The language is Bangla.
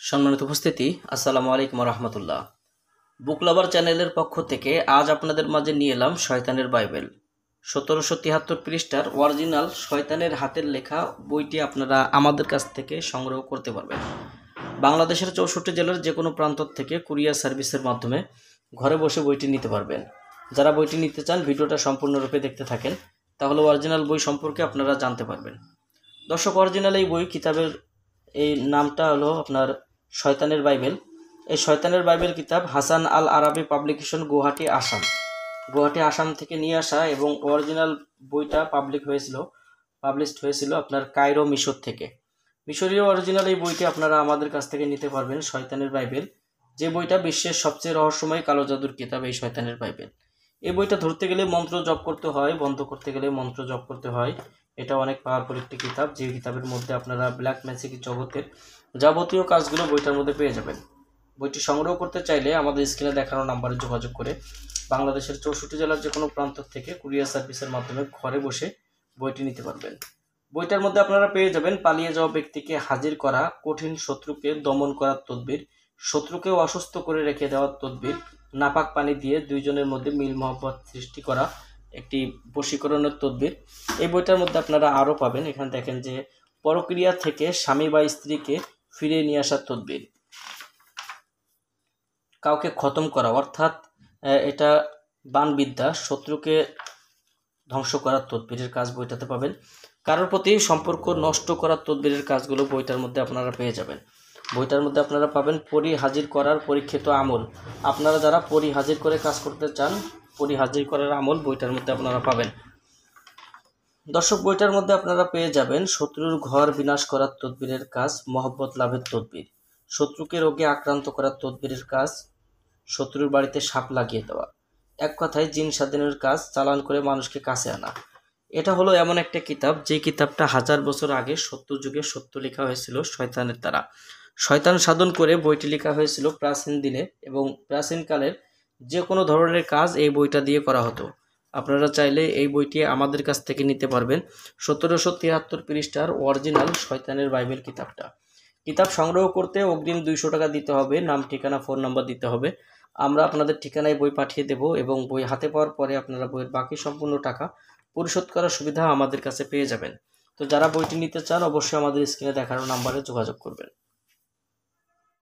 সম্মানিত উপস্থিতি, আসসালামু আলাইকুম রহমতুল্লাহ। বুক লাভার চ্যানেলের পক্ষ থেকে আজ আপনাদের মাঝে নিয়ে এলাম শয়তানের বাইবেল। 1773 পৃষ্ঠার অরিজিনাল শয়তানের হাতের লেখা বইটি আপনারা আমাদের কাছ থেকে সংগ্রহ করতে পারবেন। বাংলাদেশের 64 জেলার যে কোনো প্রান্ত থেকে কুরিয়ার সার্ভিসের মাধ্যমে ঘরে বসে বইটি নিতে পারবেন। যারা বইটি নিতে চান ভিডিওটা সম্পূর্ণরূপে দেখতে থাকেন, তাহলে অরিজিনাল বই সম্পর্কে আপনারা জানতে পারবেন। দর্শক, অরিজিনাল এই বই কিতাবের এই নামটা হলো আপনার শয়তানের বাইবেল। এই শয়তানের বাইবেল কিতাব হাসান আল আরাবি পাবলিকেশন, গুয়াহাটি আসাম থেকে নিয়ে আসা, এবং অরিজিনাল বইটা পাবলিশড হয়েছিল আপনার কায়রো, মিশর থেকে। মিশরীয় অরিজিনাল এই বইটি আপনারা আমাদের কাছ থেকে নিতে পারবেন। শয়তানের বাইবেল, যে বইটা বিশ্বের সবচেয়ে রহস্যময় কালো জাদুর কিতাব, এই শয়তানের বাইবেল। এই বইটা ধরতে গেলে মন্ত্র জপ করতে হয়, বন্ধ করতে গেলে মন্ত্র জপ করতে হয়। এটা অনেক পাওয়ারফুল একটি কিতাব, যে কিতাবের মধ্যে আপনারা ব্ল্যাক ম্যাজিক জগতের যাবতীয় কাজগুলো বইটার মধ্যে পেয়ে যাবেন। বইটি সংগ্রহ করতে চাইলে আমাদের স্ক্রিনে দেখানো নাম্বারে যোগাযোগ করে বাংলাদেশের 64 জেলার যে কোনো প্রান্ত থেকে কুরিয়ার সার্ভিসের মাধ্যমে ঘরে বসে বইটি নিতে পারবেন। বইটার মধ্যে আপনারা পেয়ে যাবেন পালিয়ে যাওয়া ব্যক্তিকে হাজির করা, কঠিন শত্রুকে দমন করার তদবির, শত্রুকে অসুস্থ করে রেখে দেওয়ার তদবির, নাপাক পানি দিয়ে দুইজনের মধ্যে মিল মহব্বত সৃষ্টি করা একটি বশীকরণের তদবির। এই বইটার মধ্যে আপনারা আরও পাবেন, এখানে দেখেন যে পরক্রিয়া থেকে স্বামী বা স্ত্রীকে ফিরিয়ে নিয়ে আসার তদবির, কাউকে খতম করা অর্থাৎ এটা বানবিদ্যা, শত্রুকে ধ্বংস করার তদবিরের কাজ বইটাতে পাবেন। কারোর প্রতি সম্পর্ক নষ্ট করার তদবিরের কাজগুলো বইটার মধ্যে আপনারা পেয়ে যাবেন। বইটার মধ্যে আপনারা পাবেন পরি হাজির করার পরীক্ষিত আমল। আপনারা যারা পরি হাজির করে কাজ করতে চান, পরি হাজির করার আমল বইটার মধ্যে আপনারা পাবেন। দর্শক, বইটার মধ্যে আপনারা পেয়ে যাবেন শত্রুর ঘর বিনাশ করার তদবিরের কাজ, মহব্বত লাভের তদবির, শত্রুকে রোগে আক্রান্ত করার তদবিরের কাজ, শত্রুর বাড়িতে সাপ লাগিয়ে দেওয়া, এক কথায় জিন সাধনের কাজ, চালান করে মানুষকে কাছে আনা। এটা হলো এমন একটা কিতাব, যে কিতাবটা 1000 বছর আগে সত্য যুগে সত্য লেখা হয়েছিল শয়তানের দ্বারা। শয়তান সাধন করে বইটি লেখা হয়েছিল প্রাচীন দিনে, এবং প্রাচীনকালের যে কোনো ধরনের কাজ এই বইটা দিয়ে করা হতো। আপনারা চাইলে এই বইটি আমাদের কাছ থেকে নিতে পারবেন। 1773 পৃষ্ঠার অরিজিনাল শয়তানের বাইবেল কিতাবটা। কিতাব সংগ্রহ করতে অগ্রিম 200 টাকা দিতে হবে, নাম, ঠিকানা, ফোন নাম্বার দিতে হবে। আমরা আপনাদের ঠিকানায় বই পাঠিয়ে দেব, এবং বই হাতে পাওয়ার পরে আপনারা বইয়ের বাকি সম্পূর্ণ টাকা পরিশোধ করার সুবিধা আমাদের কাছে পেয়ে যাবেন। তো যারা বইটি নিতে চান অবশ্যই আমাদের স্ক্রিনে দেখানো নাম্বারে যোগাযোগ করবেন।